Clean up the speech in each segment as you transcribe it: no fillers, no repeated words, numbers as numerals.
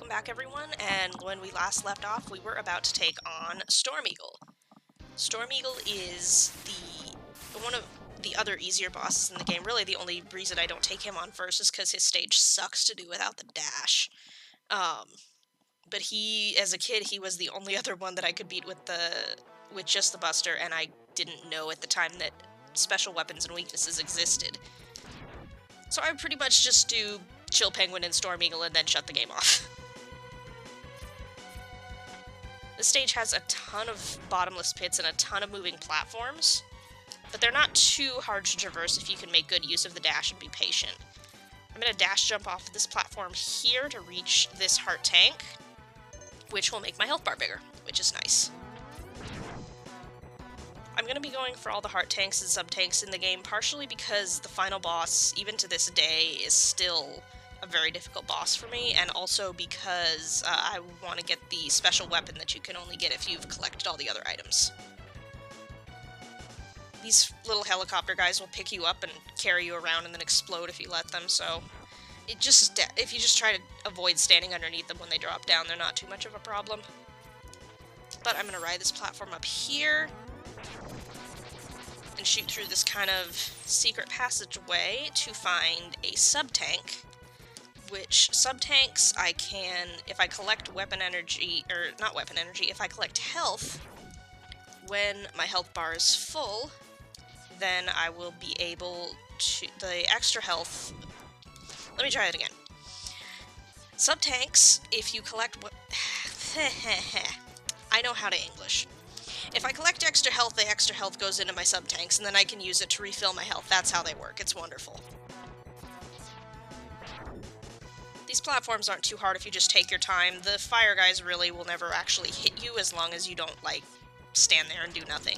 welcome back everyone, and when we last left off, we were about to take on Storm Eagle. Storm Eagle is one of the other easier bosses in the game. Really, the only reason I don't take him on first is because his stage sucks to do without the dash. But he, as a kid, he was the only other one that I could beat with just the Buster, and I didn't know at the time that special weapons and weaknesses existed. So I would pretty much just do Chill Penguin and Storm Eagle and then shut the game off. This stage has a ton of bottomless pits and a ton of moving platforms, but they're not too hard to traverse if you can make good use of the dash and be patient. I'm going to dash jump off of this platform here to reach this heart tank, which will make my health bar bigger, which is nice. I'm going to be going for all the heart tanks and sub-tanks in the game, partially because the final boss, even to this day, is still a very difficult boss for me, and also because I want to get the special weapon that you can only get if you've collected all the other items. These little helicopter guys will pick you up and carry you around and then explode if you let them, so if you just try to avoid standing underneath them when they drop down, they're not too much of a problem. But I'm going to ride this platform up here and shoot through this kind of secret passageway to find a sub-tank, which sub-tanks I can, if I collect weapon energy, or not weapon energy, if I collect health, when my health bar is full, then I will be able to, the extra health, let me try it again. Sub-tanks, if you collect I know how to English. If I collect extra health, the extra health goes into my sub-tanks, and then I can use it to refill my health. That's how they work. It's wonderful. These platforms aren't too hard if you just take your time. The fire guys really will never actually hit you as long as you don't, like, stand there and do nothing.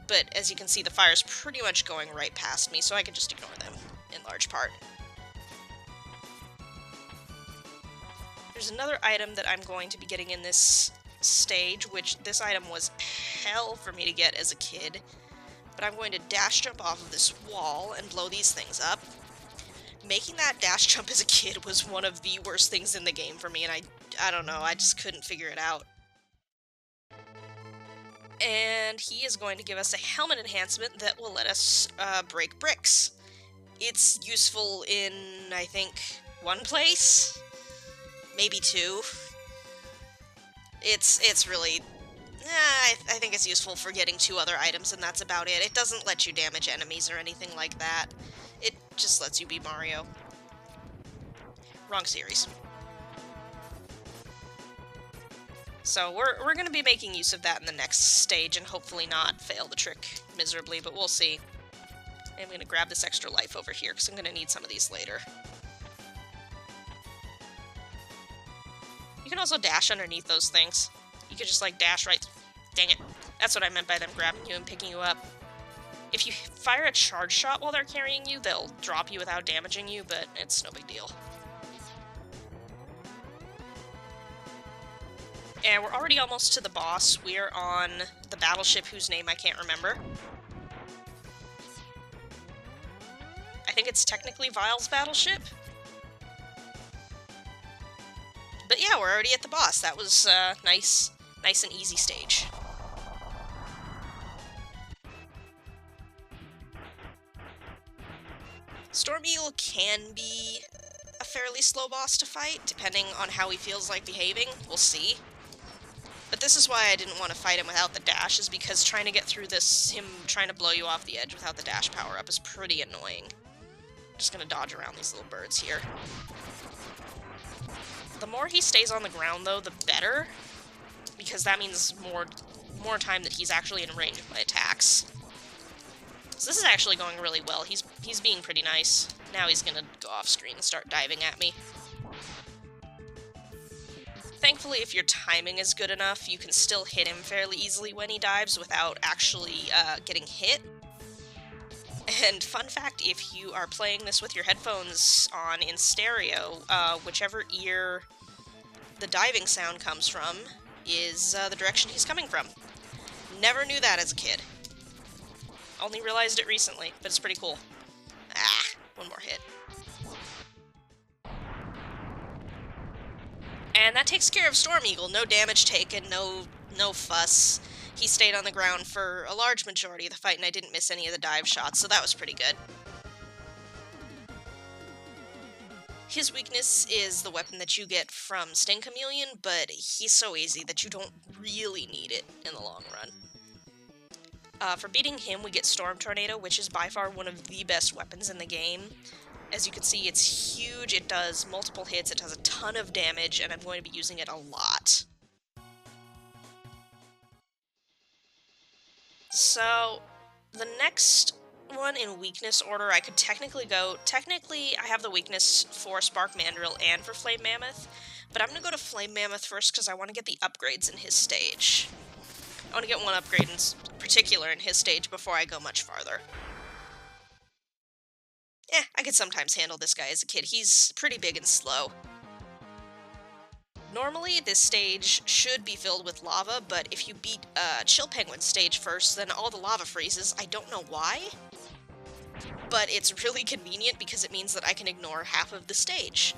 But as you can see, the fire's pretty much going right past me, so I can just ignore them in large part. There's another item that I'm going to be getting in this stage, which this item was hell for me to get as a kid, but I'm going to dash jump off of this wall and blow these things up. Making that dash jump as a kid was one of the worst things in the game for me, and I don't know, I just couldn't figure it out. And he is going to give us a helmet enhancement that will let us break bricks. It's useful in, I think, one place? Maybe two. It's really, I think it's useful for getting 2 other items, and that's about it. It doesn't let you damage enemies or anything like that. It just lets you be Mario. Wrong series. So we're going to be making use of that in the next stage, and hopefully not fail the trick miserably, but we'll see. I'm going to grab this extra life over here, because I'm going to need some of these later. You can also dash underneath those things. You can just, like, dash right... Dang it. That's what I meant by them grabbing you and picking you up. If you fire a charge shot while they're carrying you, they'll drop you without damaging you, but it's no big deal. And we're already almost to the boss. We're on the battleship whose name I can't remember. I think it's technically Vile's battleship. But yeah, we're already at the boss. That was nice and easy stage. Storm Eagle can be a fairly slow boss to fight, depending on how he feels like behaving. We'll see. But this is why I didn't want to fight him without the dash, is because trying to get through this, him trying to blow you off the edge without the dash power-up is pretty annoying. I'm just gonna dodge around these little birds here. The more he stays on the ground, though, the better, because that means more time that he's actually in range of my attacks. So this is actually going really well. He's being pretty nice. Now he's gonna go off screen and start diving at me. Thankfully, if your timing is good enough, you can still hit him fairly easily when he dives without actually getting hit. And fun fact, if you are playing this with your headphones on in stereo, whichever ear the diving sound comes from is the direction he's coming from. Never knew that as a kid. Only realized it recently, but it's pretty cool. One more hit. And that takes care of Storm Eagle. No damage taken, no fuss. He stayed on the ground for a large majority of the fight, and I didn't miss any of the dive shots, so that was pretty good. His weakness is the weapon that you get from Sting Chameleon, but he's so easy that you don't really need it in the long run. For beating him, we get Storm Tornado, which is by far one of the best weapons in the game. As you can see, it's huge, it does multiple hits, it does a ton of damage, and I'm going to be using it a lot. So, the next one in weakness order I could technically go... Technically, I have the weakness for Spark Mandrill and for Flame Mammoth, but I'm going to go to Flame Mammoth first because I want to get the upgrades in his stage. I want to get one upgrade in particular in his stage before I go much farther. I could sometimes handle this guy as a kid. He's pretty big and slow. Normally, this stage should be filled with lava, but if you beat Chill Penguin's stage first, then all the lava freezes. I don't know why, but it's really convenient because it means that I can ignore half of the stage.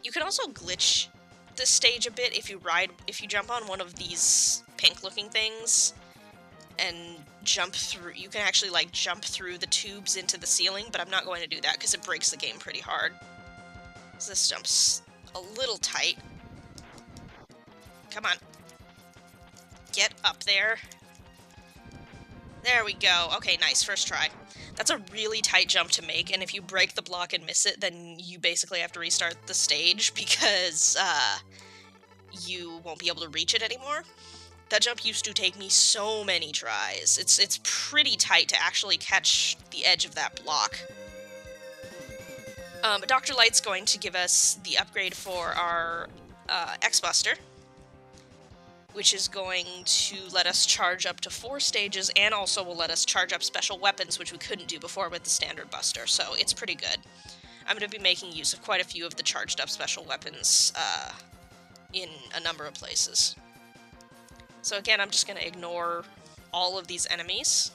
You can also glitch this stage a bit if you jump on one of these pink-looking things and jump through. You can actually, like, jump through the tubes into the ceiling, but I'm not going to do that because it breaks the game pretty hard. So this jump's a little tight. Come on. Get up there. There we go. Okay, nice. First try. That's a really tight jump to make, and if you break the block and miss it, then you basically have to restart the stage because, you won't be able to reach it anymore. That jump used to take me so many tries. It's pretty tight to actually catch the edge of that block. But Dr. Light's going to give us the upgrade for our X-Buster, which is going to let us charge up to 4 stages, and also will let us charge up special weapons, which we couldn't do before with the standard Buster, so it's pretty good. I'm going to be making use of quite a few of the charged up special weapons in a number of places. So again, I'm just going to ignore all of these enemies,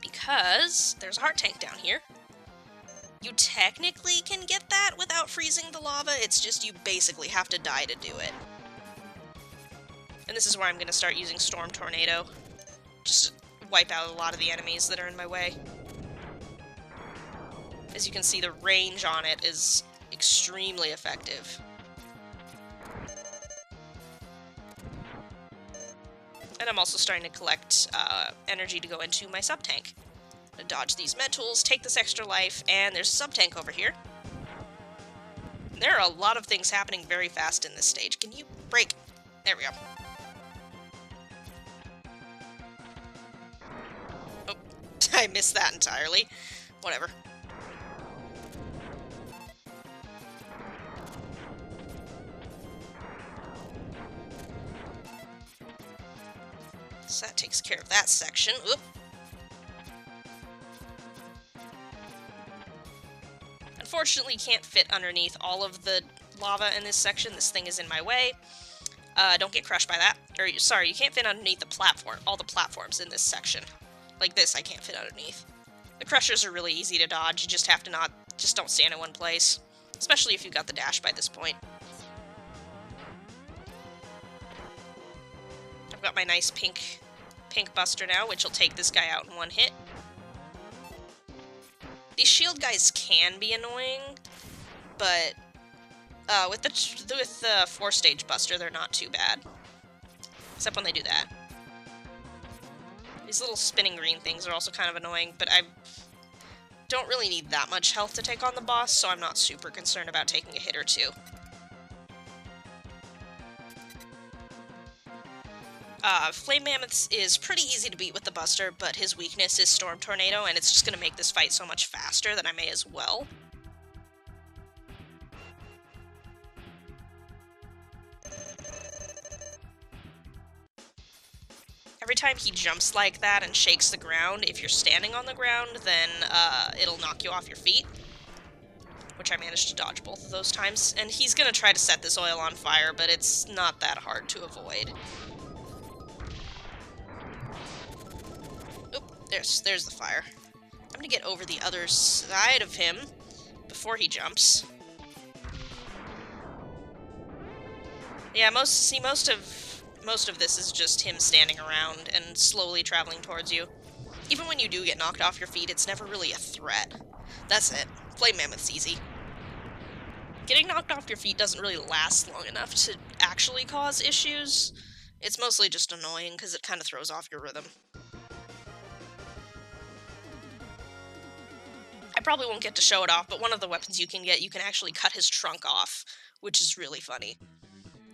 because there's a heart tank down here. You technically can get that without freezing the lava, it's just you basically have to die to do it. And this is where I'm going to start using Storm Tornado, just to wipe out a lot of the enemies that are in my way. As you can see, the range on it is extremely effective. And I'm also starting to collect energy to go into my sub-tank. To dodge these med tools, take this extra life, and there's a sub-tank over here. There are a lot of things happening very fast in this stage. Can you break? There we go. Oh, I missed that entirely. Whatever. So that takes care of that section. Oop. Unfortunately, can't fit underneath all of the lava in this section. This thing is in my way. Don't get crushed by that. Or, sorry, you can't fit underneath the platform. All the platforms in this section. Like this, I can't fit underneath. The crushers are really easy to dodge. You just have to just don't stand in one place. Especially if you've got the dash by this point. I've got my nice pink Buster now, which will take this guy out in one hit. These shield guys can be annoying, but with the 4-stage Buster, they're not too bad. Except when they do that. These little spinning green things are also kind of annoying, but I don't really need that much health to take on the boss, so I'm not super concerned about taking a hit or two. Flame Mammoth is pretty easy to beat with the Buster, but his weakness is Storm Tornado, and it's just going to make this fight so much faster that I may as well. Every time he jumps like that and shakes the ground, if you're standing on the ground, then it'll knock you off your feet. Which I managed to dodge both of those times. And he's going to try to set this oil on fire, but it's not that hard to avoid. There's the fire. I'm gonna get over the other side of him before he jumps. Yeah, most of this is just him standing around and slowly traveling towards you. Even when you do get knocked off your feet, it's never really a threat. That's it. Flame Mammoth's easy. Getting knocked off your feet doesn't really last long enough to actually cause issues. It's mostly just annoying because it kind of throws off your rhythm. I probably won't get to show it off, but one of the weapons you can actually cut his trunk off, which is really funny.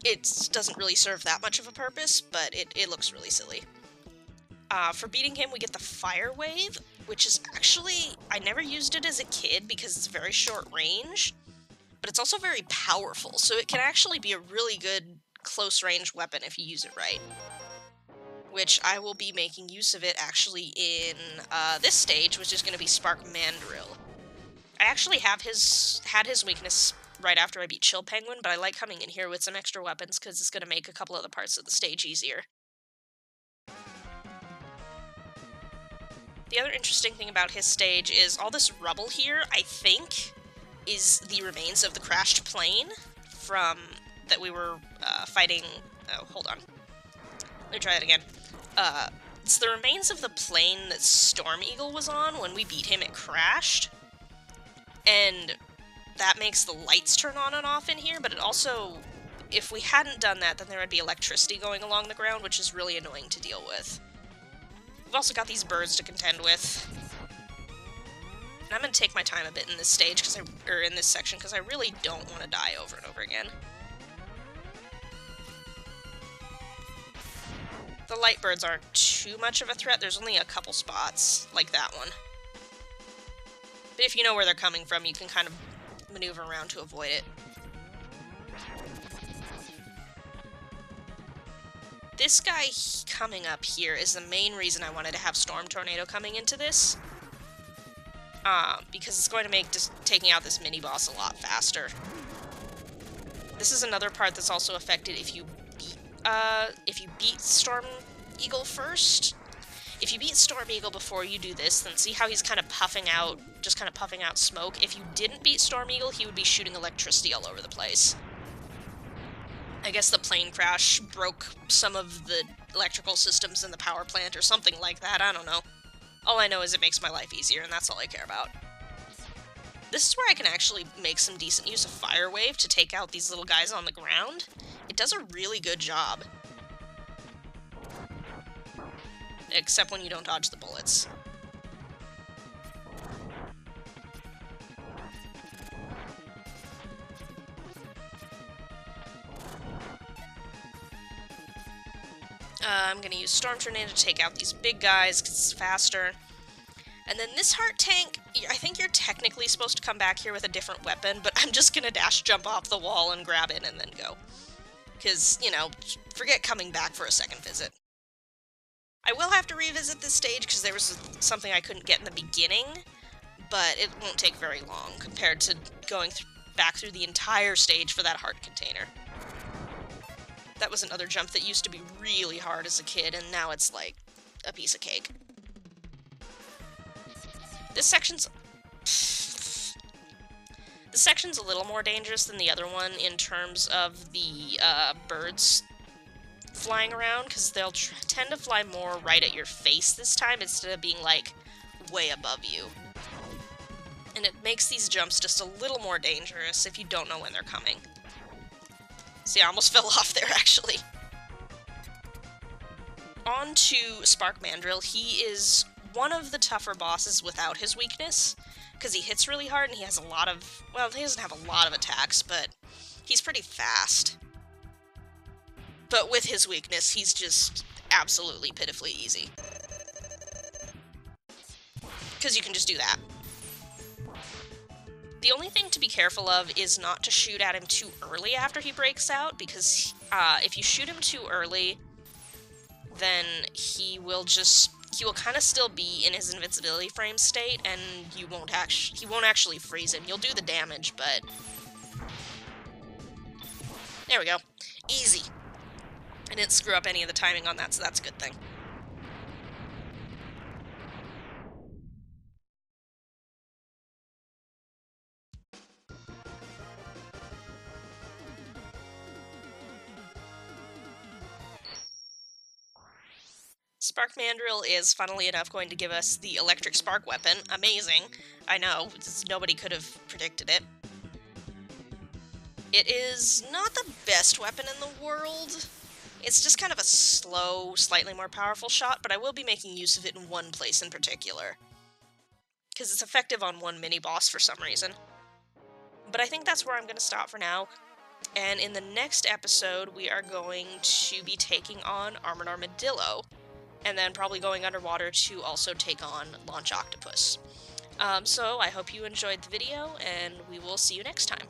It doesn't really serve that much of a purpose, but it looks really silly. For beating him, we get the Fire Wave, which is actually... I never used it as a kid because it's very short range, but it's also very powerful, so it can actually be a really good close-range weapon if you use it right. Which I will be making use of it actually in this stage, which is going to be Spark Mandrill. I actually had his weakness right after I beat Chill Penguin, but I like coming in here with some extra weapons because it's going to make a couple other parts of the stage easier. The other interesting thing about his stage is all this rubble here, I think, is the remains of the crashed plane from that we were fighting. Oh, hold on. Let me try that again. It's the remains of the plane that Storm Eagle was on. When we beat him, it crashed. And that makes the lights turn on and off in here, but it also... If we hadn't done that, then there would be electricity going along the ground, which is really annoying to deal with. We've also got these birds to contend with. And I'm going to take my time a bit in this stage, or in this section, because I really don't want to die over and over again. The light birds aren't too much of a threat. There's only a couple spots, like that one. But if you know where they're coming from, you can kind of maneuver around to avoid it. This guy coming up here is the main reason I wanted to have Storm Tornado coming into this. Because it's going to make just taking out this mini-boss a lot faster. This is another part that's also affected if you beat Storm Eagle first. If you beat Storm Eagle before you do this, then see how he's kind of puffing out, just kind of puffing out smoke? If you didn't beat Storm Eagle, he would be shooting electricity all over the place. I guess the plane crash broke some of the electrical systems in the power plant or something like that, I don't know. All I know is it makes my life easier, and that's all I care about. This is where I can actually make some decent use of Fire Wave to take out these little guys on the ground. It does a really good job. Except when you don't dodge the bullets. I'm gonna use Storm Tornado to take out these big guys, because it's faster. And then this heart tank, I think you're technically supposed to come back here with a different weapon, but I'm just gonna dash jump off the wall and grab it and then go. Because, you know, forget coming back for a second visit. I will have to revisit this stage because there was something I couldn't get in the beginning, but it won't take very long compared to going back through the entire stage for that heart container. That was another jump that used to be really hard as a kid, and now it's like a piece of cake. This section's a little more dangerous than the other one in terms of the birds flying around, because they'll tend to fly more right at your face this time instead of being, like, way above you. And it makes these jumps just a little more dangerous if you don't know when they're coming. See, I almost fell off there, actually. On to Spark Mandrill. He is one of the tougher bosses without his weakness, because he hits really hard and he has a lot of... Well, he doesn't have a lot of attacks, but he's pretty fast. But with his weakness, he's just absolutely pitifully easy. Because you can just do that. The only thing to be careful of is not to shoot at him too early after he breaks out, because if you shoot him too early, then he will kind of still be in his invincibility frame state, and he won't actually freeze him. You'll do the damage, but... There we go. Easy. I didn't screw up any of the timing on that, so that's a good thing. Spark Mandrill is, funnily enough, going to give us the electric spark weapon. Amazing. I know, nobody could have predicted it. It is not the best weapon in the world. It's just kind of a slow, slightly more powerful shot, but I will be making use of it in one place in particular. Because it's effective on one mini-boss for some reason. But I think that's where I'm going to stop for now. And in the next episode, we are going to be taking on Armored Armadillo. And then probably going underwater to also take on Launch Octopus. So I hope you enjoyed the video, and we will see you next time.